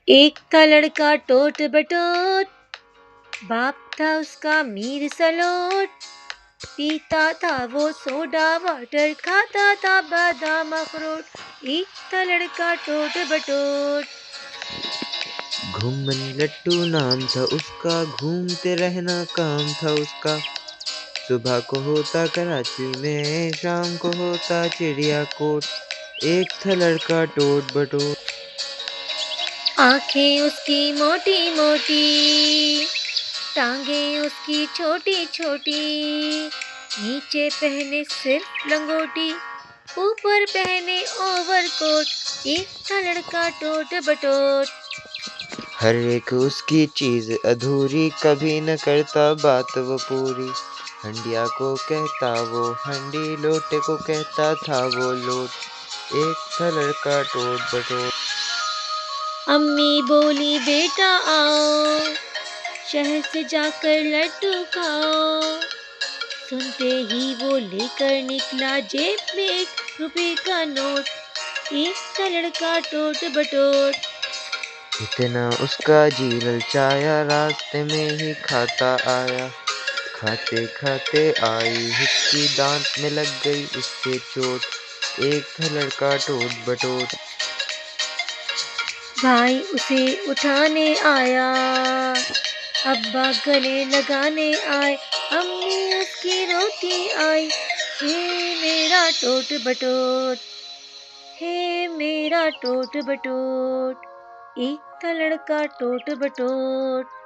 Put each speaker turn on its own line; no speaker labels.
एक था लड़का टोट बटोट, बाप था उसका मीर सलोट। पीता था वो सोडा वाटर, खाता था बादाम अखरोट। एक था लड़का टोट बटोट।
घुमन लट्टू नाम था उसका, घूमते रहना काम था उसका। सुबह को होता कराची में, शाम को होता चिड़िया कोट। एक था लड़का टोट बटोट।
आंखें उसकी मोटी मोटी, टांगे उसकी छोटी छोटी। नीचे पहने सिर्फ लंगोटी, ऊपर पहने ओवरकोट। एक था लड़का टोट बटोट।
हर एक उसकी चीज अधूरी, कभी न करता बात वो पूरी। हंडिया को कहता वो हंडी, लोटे को कहता था वो लोट। एक था लड़का टोट बटोट।
अम्मी बोली बेटा आओ, शहर से जाकर लड्डू खाओ। सुनते ही वो लेकर निकला जेब में 1 रुपए का नोट। एक था लड़का टोट बटोट।
इतना उसका जी ललचाया, रास्ते में ही खाता आया। खाते खाते आई हिचकी, दांत में लग गई उसके चोट। एक था लड़का टोट बटोट।
भाई उसे उठाने आया, अब्बा गले लगाने आए। अम्मी उसकी रोती आई, हे मेरा टोट बटोट, हे मेरा टोट बटोट। एक था लड़का टोट बटोट।